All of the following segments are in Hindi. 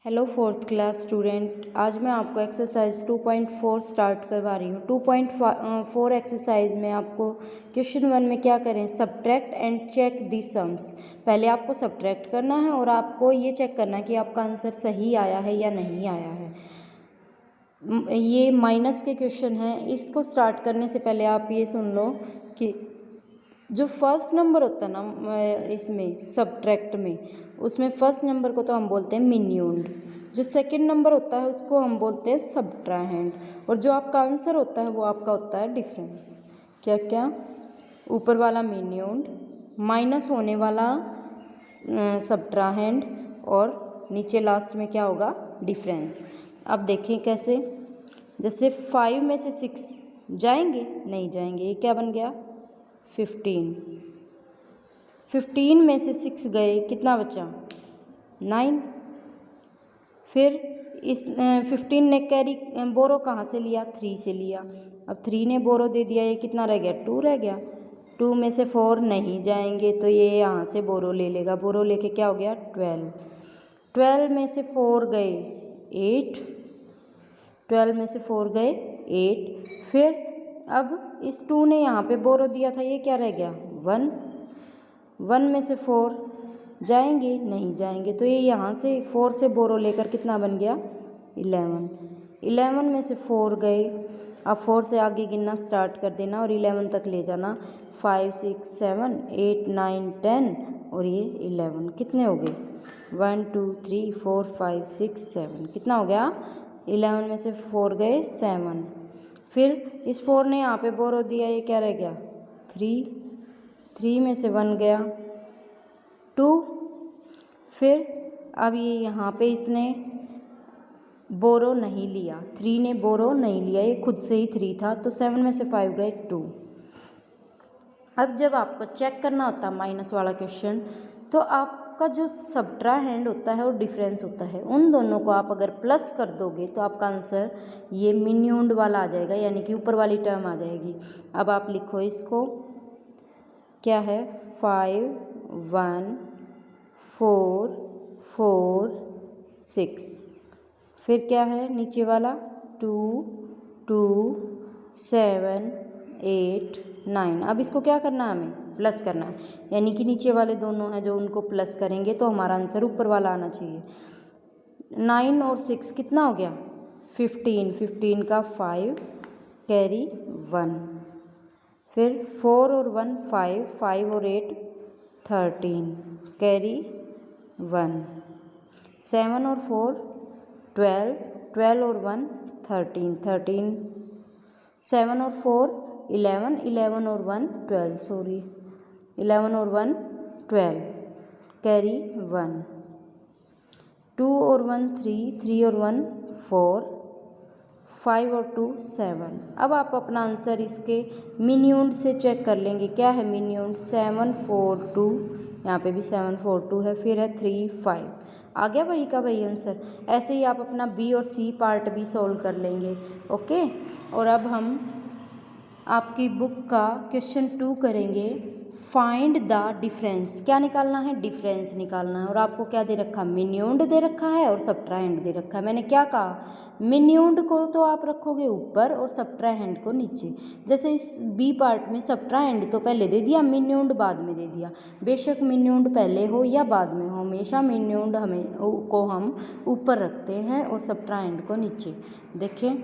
हेलो फोर्थ क्लास स्टूडेंट, आज मैं आपको एक्सरसाइज 2.4 स्टार्ट करवा रही हूँ। 2.4 एक्सरसाइज में आपको क्वेश्चन 1 में क्या करें, subtract and check the sums. पहले आपको सब्ट्रैक्ट करना है और आपको ये चेक करना है कि आपका आंसर सही आया है या नहीं आया है। ये माइनस के क्वेश्चन हैं। इसको स्टार्ट करने से पहले आप ये सुन लो कि जो फर्स्ट नंबर होता है ना इसमें सब्ट्रैक्ट में, उसमें फर्स्ट नंबर को तो हम बोलते हैं मिन्यूंड, जो सेकंड नंबर होता है उसको हम बोलते हैं सब्ट्राहेंड, और जो आपका आंसर होता है वो आपका होता है डिफरेंस। क्या क्या? ऊपर वाला मिन्यूंड, माइनस होने वाला सब्ट्राहेंड, और नीचे लास्ट में क्या होगा, डिफरेंस। अब देखें कैसे, जैसे 5 में से 6 जाएंगे, नहीं जाएंगे, ये क्या बन गया 15। 15 में से 6 गए, कितना बचा 9। फिर इस 15 ने कैरी बोरो कहाँ से लिया, 3 से लिया। अब 3 ने बोरो दे दिया, ये कितना रह गया 2 रह गया। 2 में से 4 नहीं जाएंगे तो ये यहाँ से बोरो ले लेगा, बोरो लेके क्या हो गया 12। 12 में से 4 गए 8, 12 में से 4 गए 8। फिर अब इस 2 ने यहाँ पे बोरो दिया था, ये क्या रह गया 1। 1 में से 4 जाएंगे, नहीं जाएंगे, तो ये यहाँ से 4 से बोरो लेकर कितना बन गया 11। 11 में से 4 गए, अब 4 से आगे गिनना स्टार्ट कर देना और 11 तक ले जाना। 5 6 7 8 9 10 और ये 11, कितने हो गए 1 2 3 4 5 6 7, कितना हो गया 11 में से 4 गए 7। फिर इस 4 ने यहाँ पे बोरो दिया, ये क्या रह गया 3। 3 में से 1 गया 2। फिर अब ये यहाँ पे इसने बोरो नहीं लिया, 3 ने बोरो नहीं लिया, ये खुद से ही 3 था, तो 7 में से 5 गए 2। अब जब आपको चेक करना होता है माइनस वाला क्वेश्चन, तो आपका जो सब्ट्राहेंड होता है और डिफरेंस होता है, उन दोनों को आप अगर प्लस कर दोगे तो आपका आंसर ये मिन्यूंड वाला आ जाएगा, यानी कि ऊपर वाली टर्म आ जाएगी। अब आप लिखो इसको, क्या है 5 1 4 4 6। फिर क्या है नीचे वाला 2 2 7 8 9। अब इसको क्या करना है, हमें प्लस करना है, यानी कि नीचे वाले दोनों हैं जो उनको प्लस करेंगे तो हमारा आंसर ऊपर वाला आना चाहिए। 9 और 6 कितना हो गया 15। 15 का 5 कैरी 1। फिर 4 और 1 5, 5 और 8 13 कैरी 1। 7 और 4 12, 12 और 1 13 13। 7 और 4 11, 11 और 1 12, सॉरी 11 और 1 12 कैरी 1। 2 और 1 3, 3 और 1 4, 5 और 2 7। अब आप अपना आंसर इसके मिन्यूंड से चेक कर लेंगे। क्या है मिन्यूंड, 7 4 2, यहाँ पे भी 7 4 2 है, फिर है 3 5। आ गया वही का वही आंसर। ऐसे ही आप अपना बी और सी पार्ट भी सॉल्व कर लेंगे। ओके, और अब हम आपकी बुक का क्वेश्चन 2 करेंगे। फाइंड द डिफरेंस, क्या निकालना है, डिफरेंस निकालना है। और आपको क्या दे रखा, मिन्यूंड दे रखा है और सब्ट्राहेंड दे रखा है। मैंने क्या कहा, मिन्यूंड को तो आप रखोगे ऊपर और सब्ट्राहेंड को नीचे। जैसे इस बी पार्ट में सब्ट्राहेंड तो पहले दे दिया, मिन्यूंड बाद में दे दिया। बेशक मिन्यूंड पहले हो या बाद में हो, हमेशा मिन्यूंड को हम ऊपर रखते हैं और सब्ट्राहेंड को नीचे। देखें,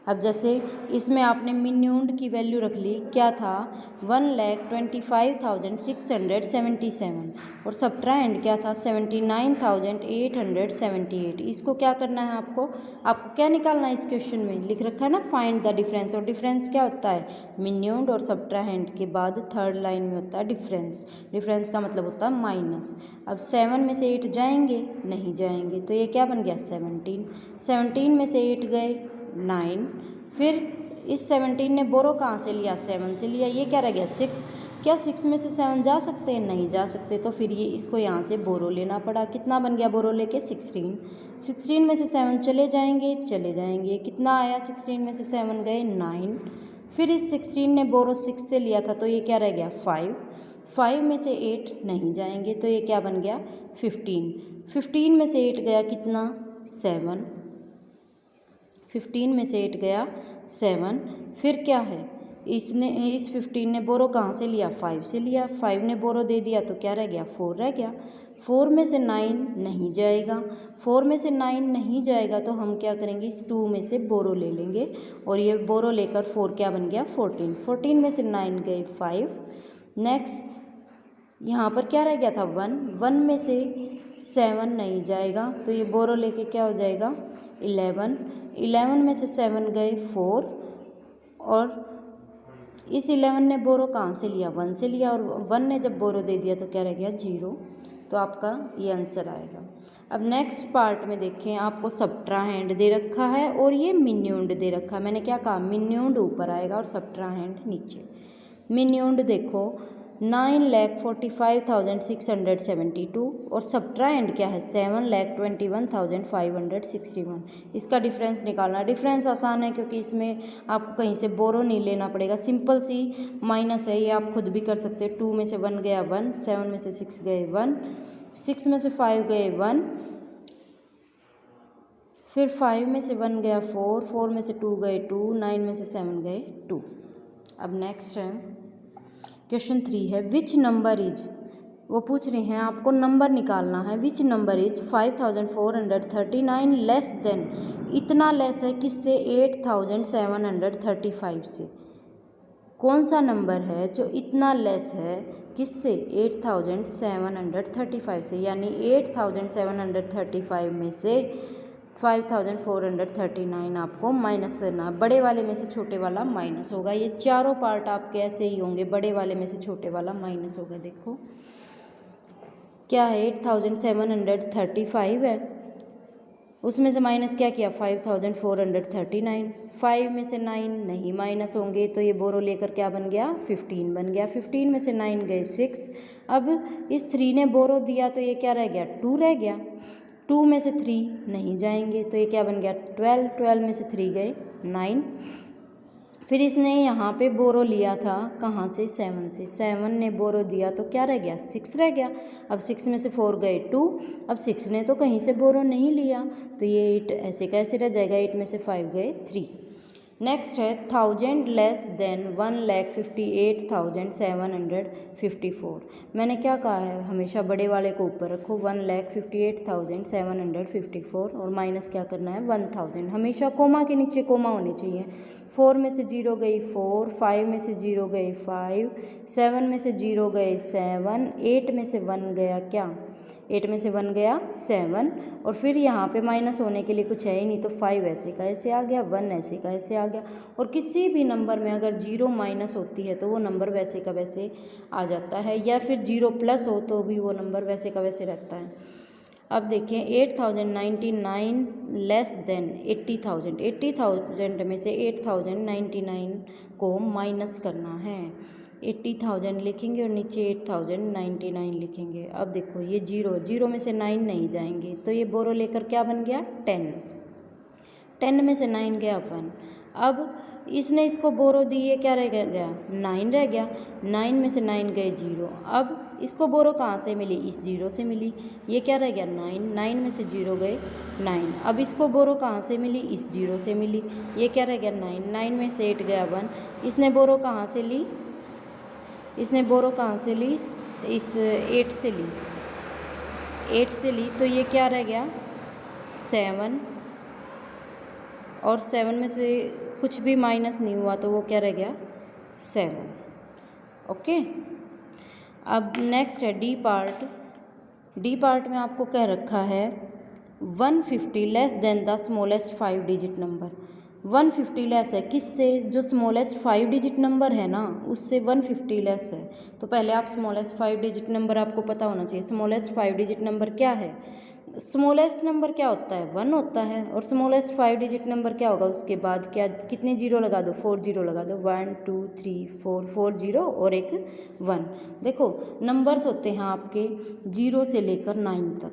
अब जैसे इसमें आपने मिन्यूंड की वैल्यू रख ली, क्या था 1,25,677, और सब्ट्राहेंड क्या था 79,878। इसको क्या करना है आपको क्या निकालना है इस क्वेश्चन में, लिख रखा है ना फाइंड द डिफरेंस। और डिफरेंस क्या होता है, मिन्यूंड और सब्ट्राहेंड के बाद थर्ड लाइन में होता है डिफरेंस। डिफरेंस का मतलब होता है माइनस। अब 7 में से 8 जाएंगे, नहीं जाएंगे, तो ये क्या बन गया 17। 17 में से 8 गए 9। फिर इस 17 ने बोरो कहाँ से लिया, 7 से लिया, ये क्या रह गया 6। क्या 6 में से 7 जा सकते हैं, नहीं जा सकते, तो फिर ये इसको यहाँ से बोरो लेना पड़ा। कितना बन गया बोरो लेके 16। 16 में से 7 चले जाएंगे, चले जाएंगे, कितना आया 16 में से 7 गए 9। फिर इस 16 ने बोरो 6 से लिया था, तो ये क्या रह गया 5। 5 में से 8 नहीं जाएंगे, तो ये क्या बन गया 15। 15 में से 8 गया कितना 7, 15 में से 8 गया 7। फिर क्या है, इस 15 ने बोरो कहाँ से लिया 5 से लिया, 5 ने बोरो दे दिया तो क्या रह गया 4 रह गया। 4 में से 9 नहीं जाएगा, 4 में से 9 नहीं जाएगा तो हम क्या करेंगे, इस 2 में से बोरो ले लेंगे और ये बोरो लेकर 4 क्या बन गया 14, 14 में से 9 गए 5। नेक्स्ट यहाँ पर क्या रह गया था 1, 1 में से 7 नहीं जाएगा तो ये बोरो लेके क्या हो जाएगा 11, 11 में से 7 गए 4 और इस 11 ने बोरो कहाँ से लिया 1 से लिया और 1 ने जब बोरो दे दिया तो क्या रह गया 0। तो आपका ये आंसर आएगा। अब नेक्स्ट पार्ट में देखें, आपको सब्ट्राहेंड दे रखा है और ये मिन्यूंड दे रखा है। मैंने क्या कहा, मिन्यूंड ऊपर आएगा और सब्ट्राहेंड नीचे। मिन्यूंड देखो 9,45,672 और सब्ट्राहेंड क्या है 7,21,561। इसका डिफरेंस निकालना। डिफरेंस आसान है क्योंकि इसमें आपको कहीं से बोरो नहीं लेना पड़ेगा, सिंपल सी माइनस है, ये आप खुद भी कर सकते हो। 2 में से 1 गया 1, 7 में से 6 गए 1, 6 में से 5 गए 1, फिर 5 में से 1 गया 4, 4 में से 2 गए 2, 9 में से 7 गए 2। अब नेक्स्ट है क्वेश्चन 3 है विच नंबर इज, वो पूछ रहे हैं आपको नंबर निकालना है। Which number is 5,439 less than, इतना लेस है किससे 8,735 से। कौन सा नंबर है जो इतना लेस है किससे 8,735 से, यानी 8,735 में से 5,439 आपको माइनस करना है। बड़े वाले में से छोटे वाला माइनस होगा। ये चारों पार्ट आपके ऐसे ही होंगे, बड़े वाले में से छोटे वाला माइनस होगा। देखो क्या है 8,735 है, उसमें से माइनस क्या किया 5,439। 5 में से 9 नहीं माइनस होंगे तो ये बोरो लेकर क्या बन गया 15 बन गया। 15 में से 9 गए 6। अब इस 3 ने बोरो दिया तो ये क्या रह गया 2 रह गया। 2 में से 3 नहीं जाएंगे तो ये क्या बन गया 12, 12 में से 3 गए 9। फिर इसने यहाँ पे बोरो लिया था कहाँ से 7 से, 7 ने बोरो दिया तो क्या रह गया 6 रह गया। अब 6 में से 4 गए 2, अब 6 ने तो कहीं से बोरो नहीं लिया तो ये 8 ऐसे कैसे रह जाएगा, 8 में से 5 गए 3। नेक्स्ट है 1000 लेस देन 1,58,754। मैंने क्या कहा है, हमेशा बड़े वाले को ऊपर रखो, 1,58,754 और माइनस क्या करना है 1000। हमेशा कोमा के नीचे कोमा होने चाहिए। 4 में से 0 गई 4, 5 में से 0 गए 5, 7 में से 0 गए 7, 8 में से 1 गया क्या 8 में से 1 गया 7 और फिर यहाँ पे माइनस होने के लिए कुछ है ही नहीं तो 5 ऐसे का ऐसे आ गया, 1 ऐसे का ऐसे आ गया। और किसी भी नंबर में अगर 0 माइनस होती है तो वो नंबर वैसे का वैसे आ जाता है, या फिर 0 प्लस हो तो भी वो नंबर वैसे का वैसे रहता है। अब देखें 8,099 लेस देन 80,000, 80,000 में से 8,099 को माइनस करना है। 80,000 लिखेंगे और नीचे 8,099 लिखेंगे। अब देखो ये 0 में से 9 नहीं जाएंगे तो ये बोरो लेकर क्या बन गया 10, 10 में से 9 गया 1। अब इसने इसको बोरो दी, ये क्या रह गया 9 रह गया। 9 में से 9 गए 0। अब इसको बोरो कहाँ से मिली, इस 0 से मिली, ये क्या रह गया 9, 9 में से 0 गए 9। अब इसको बोरो कहाँ से मिली, इस 0 से मिली, ये क्या रह गया 9, 9 में से 8 गया 1। इसने बोरो कहाँ से ली, इसने बोरो कहाँ से ली, इस 8 से ली, 8 से ली तो ये क्या रह गया 7 और 7 में से कुछ भी माइनस नहीं हुआ तो वो क्या रह गया 7। ओके। अब नेक्स्ट है डी पार्ट। डी पार्ट में आपको कह रखा है 150 less than the smallest 5 digit number. 150 less है किससे, जो स्मॉलेस्ट 5 डिजिट नंबर है ना उससे 150 लेस है। तो पहले आप स्मॉलेस्ट 5 डिजिट नंबर आपको पता होना चाहिए। स्मॉलेस्ट 5 डिजिट नंबर क्या है, स्मॉलेस्ट नंबर क्या होता है 1 होता है, और स्मॉलेस्ट 5 डिजिट नंबर क्या होगा, उसके बाद क्या कितने जीरो लगा दो 4 जीरो लगा दो, 1 2 3 4, 4 जीरो और एक 1। देखो नंबर्स होते हैं आपके 0 से लेकर 9 तक,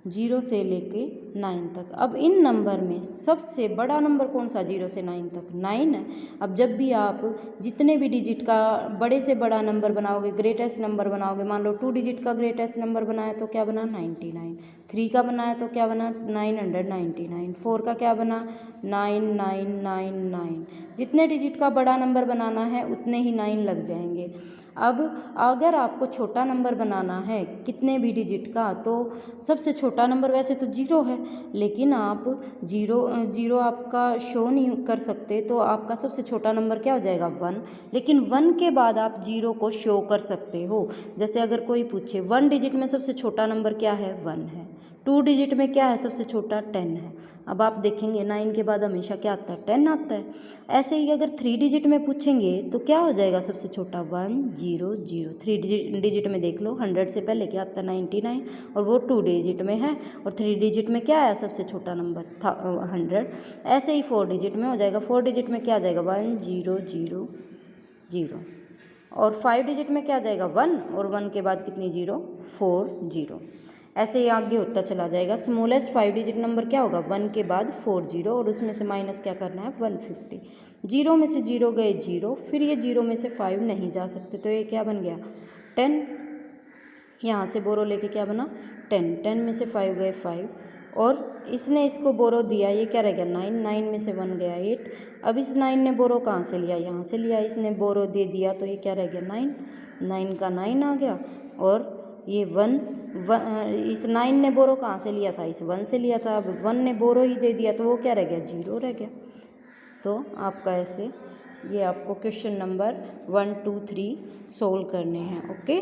0 से लेके 9 तक। अब इन नंबर में सबसे बड़ा नंबर कौन सा 0 से 9 तक? 9 है। अब जब भी आप जितने भी डिजिट का बड़े से बड़ा नंबर बनाओगे, ग्रेटेस्ट नंबर बनाओगे, मान लो 2 डिजिट का ग्रेटेस्ट नंबर बनाया तो क्या बना? 99। 3 का बनाया तो क्या बना? 999। 4 का क्या बना? 9999। जितने डिजिट का बड़ा नंबर बनाना है उतने ही 9 लग जाएंगे। अब अगर आपको छोटा नंबर बनाना है कितने भी डिजिट का, तो सबसे छोटा नंबर वैसे तो 0 है, लेकिन आप जीरो आपका शो नहीं कर सकते, तो आपका सबसे छोटा नंबर क्या हो जाएगा? 1। लेकिन 1 के बाद आप 0 को शो कर सकते हो। जैसे अगर कोई पूछे 1 डिजिट में सबसे छोटा नंबर क्या है? 1 है। 2 डिजिट में क्या है सबसे छोटा? 10 है। अब आप देखेंगे 9 के बाद हमेशा क्या आता है? 10 आता है। ऐसे ही अगर 3 डिजिट में पूछेंगे तो क्या हो जाएगा सबसे छोटा? 1 0 0। 3 डिजिट में देख लो, 100 से पहले क्या आता है? 99, और वो 2 डिजिट में है। और 3 डिजिट में क्या आया सबसे छोटा नंबर? 100। ऐसे ही 4 डिजिट में हो जाएगा। 4 डिजिट में क्या आ जाएगा? 1 0 0 0। और 5 डिजिट में क्या आ जाएगा? 1, और 1 के बाद कितनी 0? 4 0। ऐसे ही आगे होता चला जाएगा। स्मॉलेस्ट 5 डिजिट नंबर क्या होगा? 1 के बाद 4 0, और उसमें से माइनस क्या करना है? 150। 0 में से 0 गए 0, फिर ये 0 में से 5 नहीं जा सकते, तो ये क्या बन गया? 10। यहाँ से बोरो लेके क्या बना? 10। 10 में से 5 गए 5, और इसने इसको बोरो दिया, ये क्या रह गया? 9। 9 में से 1 गया 8। अब इस 9 ने बोरो कहाँ से लिया? यहाँ से लिया। इसने बोरो दे दिया, तो ये क्या रह गया? 9। 9 का 9 आ गया, और ये 1 इस 9 ने बोरो कहाँ से लिया था? इस 1 से लिया था। अब 1 ने बोरो ही दे दिया, तो वो क्या रह गया? 0 रह गया। तो आपका ऐसे ये आपको क्वेश्चन नंबर 1 2 3 सोल्व करने हैं। ओके।